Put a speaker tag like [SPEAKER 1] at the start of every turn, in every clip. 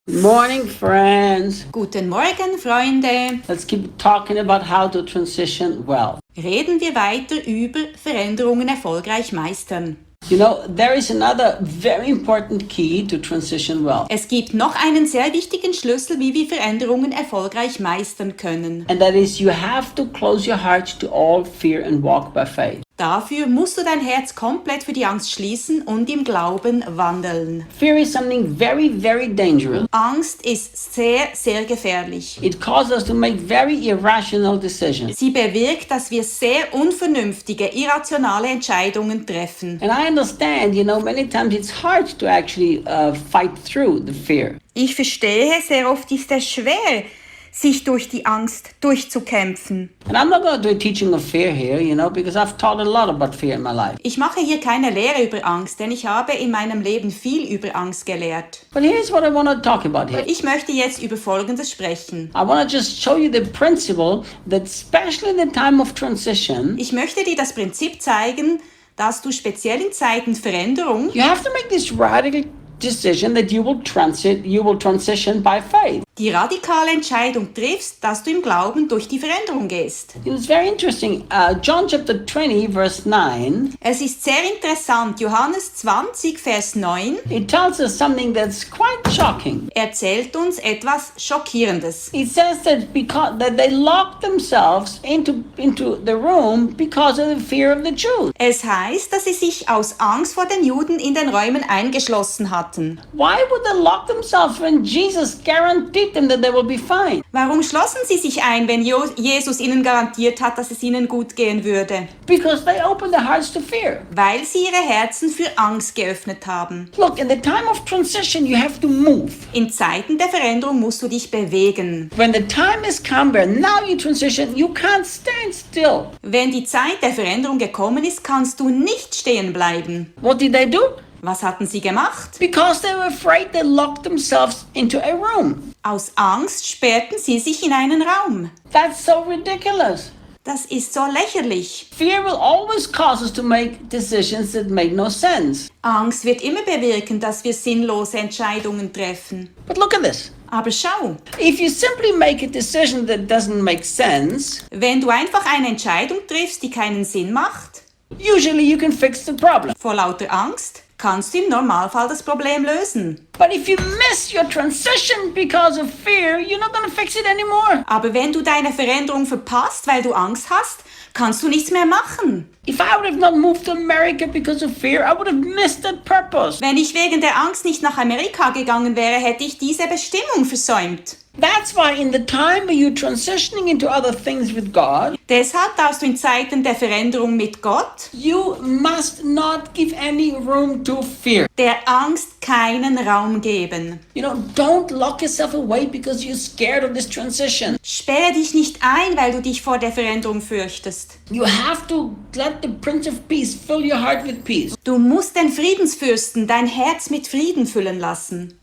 [SPEAKER 1] Good morning, friends.
[SPEAKER 2] Guten Morgen, Freunde.
[SPEAKER 1] Let's keep talking about how to transition well.
[SPEAKER 2] Reden wir weiter über Veränderungen erfolgreich meistern.
[SPEAKER 1] You know, there is another very important key to transition well.
[SPEAKER 2] Es gibt noch einen sehr wichtigen Schlüssel, wie wir Veränderungen erfolgreich meistern können.
[SPEAKER 1] And that is, you have to close your heart to all fear and walk by faith.
[SPEAKER 2] Dafür musst du dein Herz komplett für die Angst schließen und im Glauben wandeln.
[SPEAKER 1] Fear is something very, very dangerous.
[SPEAKER 2] Angst ist sehr, sehr gefährlich.
[SPEAKER 1] It causes us to make very irrational decisions.
[SPEAKER 2] Sie bewirkt, dass wir sehr unvernünftige, irrationale Entscheidungen treffen.
[SPEAKER 1] And I understand, many times it's hard to actually fight through the fear.
[SPEAKER 2] Ich verstehe, sehr oft ist es schwer, sich durch die Angst durchzukämpfen.
[SPEAKER 1] And I'm not going to do a teaching of fear here, because I've taught a lot about fear in my life.
[SPEAKER 2] Ich mache hier keine Lehre über Angst, denn ich habe in meinem Leben viel über Angst gelehrt.
[SPEAKER 1] But here's what I want to talk about here.
[SPEAKER 2] Ich möchte jetzt über Folgendes sprechen.
[SPEAKER 1] I want to just show you the principle that especially in the time of transition,
[SPEAKER 2] Ich möchte dir das Prinzip zeigen, dass du speziell in Zeiten Veränderung
[SPEAKER 1] you have to make this radical decision that you will transition by faith.
[SPEAKER 2] die radikale Entscheidung triffst, dass du im Glauben durch die Veränderung gehst.
[SPEAKER 1] It's very interesting. John chapter 20, verse 9,
[SPEAKER 2] Es ist sehr interessant, Johannes 20, Vers 9
[SPEAKER 1] it tells us something that's quite shocking.
[SPEAKER 2] erzählt uns etwas Schockierendes.
[SPEAKER 1] It says that they locked themselves into the room because of the fear of the Jews.
[SPEAKER 2] Es heißt, dass sie sich aus Angst vor den Juden in den Räumen eingeschlossen hatten.
[SPEAKER 1] Why would they lock themselves when Jesus guaranteed them that they will be fine?
[SPEAKER 2] Warum schlossen sie sich ein, wenn Jesus ihnen garantiert hat, dass es ihnen gut gehen würde?
[SPEAKER 1] Because they opened their hearts to fear.
[SPEAKER 2] Weil sie ihre Herzen für Angst geöffnet haben.
[SPEAKER 1] Look, in the time of transition, you have to move.
[SPEAKER 2] In Zeiten der Veränderung musst du dich bewegen.
[SPEAKER 1] When the time has come where now you transition, you can't stand still.
[SPEAKER 2] Wenn die Zeit der Veränderung gekommen ist, kannst du nicht stehen bleiben.
[SPEAKER 1] What did they do?
[SPEAKER 2] Was hatten sie gemacht?
[SPEAKER 1] Because they were afraid, they locked themselves into a room.
[SPEAKER 2] Aus Angst sperrten sie sich in einen Raum.
[SPEAKER 1] That's so ridiculous.
[SPEAKER 2] Das ist so lächerlich.
[SPEAKER 1] Fear will always cause us to make decisions that make no sense.
[SPEAKER 2] Angst wird immer bewirken, dass wir sinnlose Entscheidungen treffen.
[SPEAKER 1] But look at this.
[SPEAKER 2] Aber schau,
[SPEAKER 1] If you simply make a decision that doesn't make sense,
[SPEAKER 2] wenn du einfach eine Entscheidung triffst, die keinen Sinn macht,
[SPEAKER 1] usually you can fix the problem.
[SPEAKER 2] vor lauter Angst, kannst du im Normalfall das Problem lösen.
[SPEAKER 1] But if you miss your transition because of fear, you're not going to fix it anymore.
[SPEAKER 2] Aber wenn du deine Veränderung verpasst, weil du Angst hast, kannst du nichts mehr machen.
[SPEAKER 1] If I would have not moved to America because of fear, I would have missed that purpose.
[SPEAKER 2] Wenn ich wegen der Angst nicht nach Amerika gegangen wäre, hätte ich diese Bestimmung versäumt.
[SPEAKER 1] That's why in the time where you're transitioning into other things with God,
[SPEAKER 2] Deshalb darfst du in Zeiten der Veränderung mit Gott
[SPEAKER 1] you must not give any room to fear.
[SPEAKER 2] der Angst keinen Raum geben.
[SPEAKER 1] Don't lock yourself away because you're scared of this transition.
[SPEAKER 2] Sperre dich nicht ein, weil du dich vor der Veränderung fürchtest.
[SPEAKER 1] You have to let the Prince of Peace fill your heart with peace.
[SPEAKER 2] Du musst den Friedensfürsten dein Herz mit Frieden füllen lassen.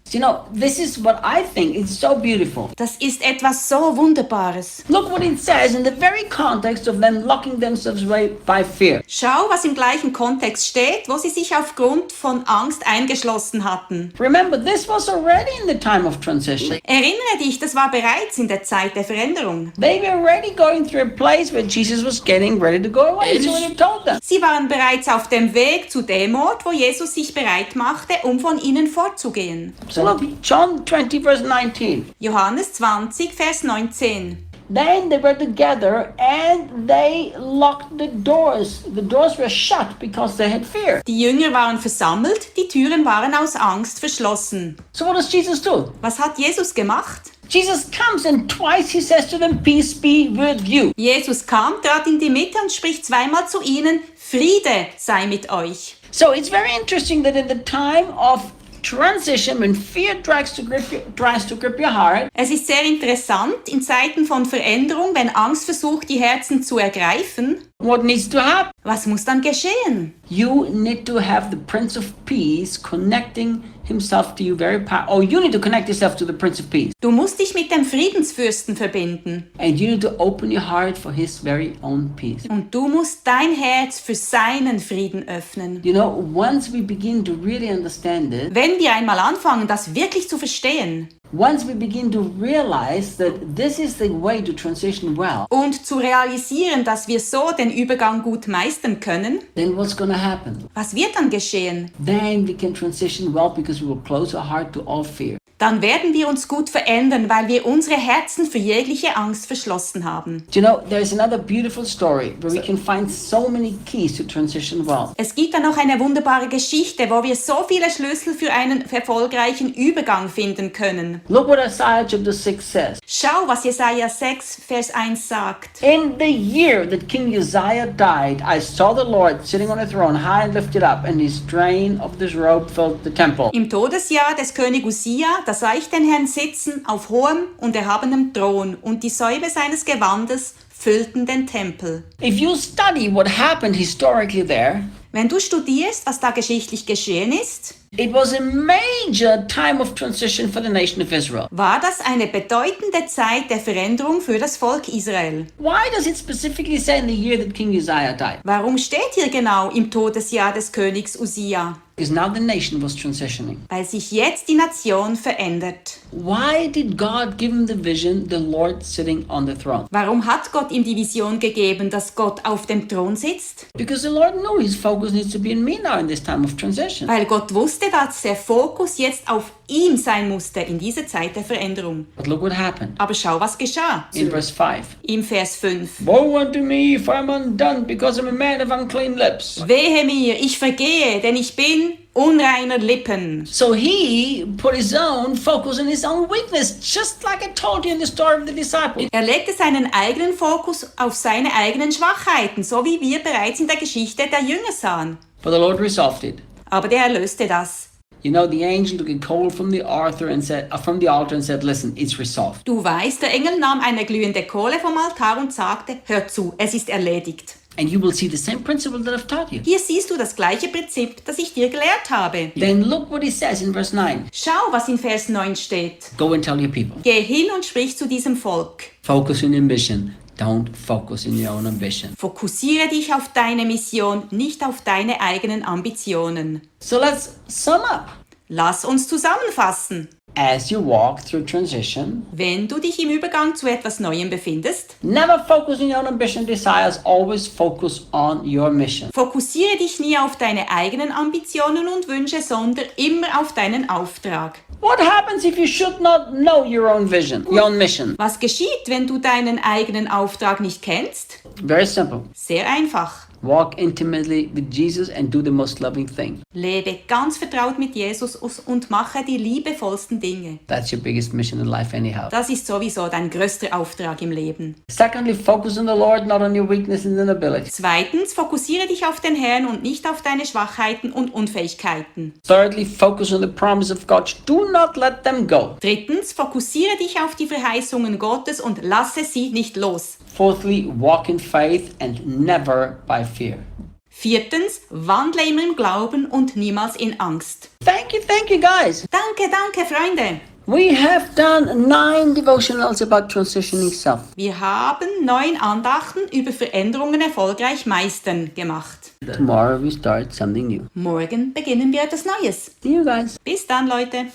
[SPEAKER 1] This is what I think is so beautiful.
[SPEAKER 2] Das ist etwas so Wunderbares.
[SPEAKER 1] Look what it says in the very context of them locking themselves away by fear.
[SPEAKER 2] Schau, was im gleichen Kontext steht, wo sie sich aufgrund von Angst eingeschlossen hatten.
[SPEAKER 1] Remember, this was already in the time of transition.
[SPEAKER 2] Erinnere dich, das war bereits in der Zeit der Veränderung.
[SPEAKER 1] They were already going through a place where Jesus was getting ready to go away. That's what he told them.
[SPEAKER 2] Sie waren bereits auf dem Weg zu dem Ort, wo Jesus sich bereit machte, um von ihnen fortzugehen.
[SPEAKER 1] So look, John 20, verse 19.
[SPEAKER 2] Johannes 20, Vers 19.
[SPEAKER 1] Then they were together and they locked the doors. The doors were shut because they had fear.
[SPEAKER 2] Die Jünger waren versammelt, die Türen waren aus Angst verschlossen.
[SPEAKER 1] So what does Jesus do?
[SPEAKER 2] Was hat Jesus gemacht?
[SPEAKER 1] Jesus comes and twice he says to them, peace be with you.
[SPEAKER 2] Jesus kam, trat in die Mitte und spricht zweimal zu ihnen, Friede sei mit euch.
[SPEAKER 1] So it's very interesting that in the time of transition, when fear tries to grip your heart,
[SPEAKER 2] Es ist sehr interessant, in Zeiten von Veränderung, wenn Angst versucht, die Herzen zu ergreifen,
[SPEAKER 1] what needs to happen?
[SPEAKER 2] was muss dann geschehen?
[SPEAKER 1] You need to have the Prince of Peace connecting himself to you very powerful. Or you need to connect yourself to the Prince of Peace.
[SPEAKER 2] Du musst dich mit dem Friedensfürsten verbinden.
[SPEAKER 1] And you need to open your heart for his very own peace.
[SPEAKER 2] Und du musst dein Herz für seinen Frieden öffnen.
[SPEAKER 1] Once we begin to really understand it,
[SPEAKER 2] Wenn wir einmal anfangen, das wirklich zu verstehen,
[SPEAKER 1] Once we begin to realize that this is the way to transition well,
[SPEAKER 2] und zu realisieren, dass wir so den Übergang gut meistern können,
[SPEAKER 1] then what's going to happen?
[SPEAKER 2] was wird dann geschehen?
[SPEAKER 1] Then we can transition well because we will close our heart to all fear.
[SPEAKER 2] Dann werden wir uns gut verändern, weil wir unsere Herzen für jegliche Angst verschlossen haben.
[SPEAKER 1] Do you know, there's another beautiful story where we can find so many keys to transition well.
[SPEAKER 2] Es gibt da noch eine wunderbare Geschichte, wo wir so viele Schlüssel für einen erfolgreichen Übergang finden können.
[SPEAKER 1] Look what Isaiah chapter 6 says.
[SPEAKER 2] Schau, was Jesaja 6, Vers 1 sagt.
[SPEAKER 1] In the year that King Uzziah died, I saw the Lord sitting on a throne, high and lifted up, and his train of his robe filled the temple.
[SPEAKER 2] Im Todesjahr des König Uzziah, da sah ich den Herrn sitzen auf hohem und erhabenem Thron, und die Säube seines Gewandes füllten den Tempel.
[SPEAKER 1] If you study what happened historically there,
[SPEAKER 2] Wenn du studierst, was da geschichtlich geschehen ist,
[SPEAKER 1] it was a major time of transition for the nation of Israel.
[SPEAKER 2] war das eine bedeutende Zeit der Veränderung für das Volk Israel.
[SPEAKER 1] Why does it specifically say in the year that King Uzziah died?
[SPEAKER 2] Warum steht hier genau im Todesjahr des Königs Uzziah?
[SPEAKER 1] Because now the nation was transitioning.
[SPEAKER 2] Weil sich jetzt die Nation verändert.
[SPEAKER 1] Why did God give him the vision, the Lord sitting on the throne?
[SPEAKER 2] Warum hat Gott ihm die Vision gegeben, dass Gott auf dem Thron sitzt?
[SPEAKER 1] Because the Lord knew his focus needs to be in me now in this time of transition.
[SPEAKER 2] Weil Gott wusste, dass der Fokus jetzt auf ihm sein musste in dieser Zeit der Veränderung.
[SPEAKER 1] But look what happened.
[SPEAKER 2] Aber schau, was geschah.
[SPEAKER 1] In verse 5.
[SPEAKER 2] Im Vers 5.
[SPEAKER 1] Woe unto me, for I am undone, because I am a man of unclean lips.
[SPEAKER 2] Wehe mir, ich vergehe, denn ich bin unreiner Lippen.
[SPEAKER 1] So he put his own focus on his own weakness, just like I told you in the story of the disciples.
[SPEAKER 2] Er legte seinen eigenen Fokus auf seine eigenen Schwachheiten, so wie wir bereits in der Geschichte der Jünger sahen.
[SPEAKER 1] But the Lord resolved it.
[SPEAKER 2] Aber der löste das.
[SPEAKER 1] You know, the angel took a coal from the altar and said, listen, it's resolved.
[SPEAKER 2] Du weißt, der Engel nahm eine glühende Kohle vom Altar und sagte, hör zu, es ist erledigt.
[SPEAKER 1] And you will see the same principle that I've taught you.
[SPEAKER 2] Hier siehst du das gleiche Prinzip, das ich dir gelehrt habe.
[SPEAKER 1] Then look what he says in verse 9.
[SPEAKER 2] Schau, was in Vers 9 steht.
[SPEAKER 1] Go and tell your people.
[SPEAKER 2] Geh hin und sprich zu diesem Volk.
[SPEAKER 1] Focus on your mission. Don't focus on your own ambition.
[SPEAKER 2] Fokussiere dich auf deine Mission, nicht auf deine eigenen Ambitionen.
[SPEAKER 1] So let's sum up.
[SPEAKER 2] Lass uns zusammenfassen.
[SPEAKER 1] As you walk through transition,
[SPEAKER 2] Wenn du dich im Übergang zu etwas Neuem befindest,
[SPEAKER 1] never focus on your own ambition and desires, always focus on your mission.
[SPEAKER 2] fokussiere dich nie auf deine eigenen Ambitionen und Wünsche, sondern immer auf deinen Auftrag.
[SPEAKER 1] What happens if you should not know your own vision, your own mission?
[SPEAKER 2] Was geschieht, wenn du deinen eigenen Auftrag nicht kennst?
[SPEAKER 1] Very simple.
[SPEAKER 2] Sehr einfach.
[SPEAKER 1] Walk intimately with Jesus and do the most loving thing.
[SPEAKER 2] Lebe ganz vertraut mit Jesus und mache die liebevollsten Dinge.
[SPEAKER 1] That's your biggest mission in life anyhow.
[SPEAKER 2] Das ist sowieso dein größter Auftrag im Leben.
[SPEAKER 1] Secondly, focus on the Lord, not on your weaknesses and inabilities.
[SPEAKER 2] Zweitens, fokussiere dich auf den Herrn und nicht auf deine Schwachheiten und Unfähigkeiten.
[SPEAKER 1] Thirdly, focus on the promise of God. Do not let them go.
[SPEAKER 2] Drittens, fokussiere dich auf die Verheißungen Gottes und lasse sie nicht los.
[SPEAKER 1] Fourthly, walk in faith and never by fear.
[SPEAKER 2] Viertens, wandle immer im Glauben und niemals in Angst.
[SPEAKER 1] Thank you guys.
[SPEAKER 2] Danke, Freunde.
[SPEAKER 1] We have done 9 devotionals about transitioning self.
[SPEAKER 2] Wir haben 9 Andachten über Veränderungen erfolgreich meistern gemacht.
[SPEAKER 1] Tomorrow we start something new.
[SPEAKER 2] Morgen beginnen wir etwas Neues.
[SPEAKER 1] See you guys.
[SPEAKER 2] Bis dann, Leute.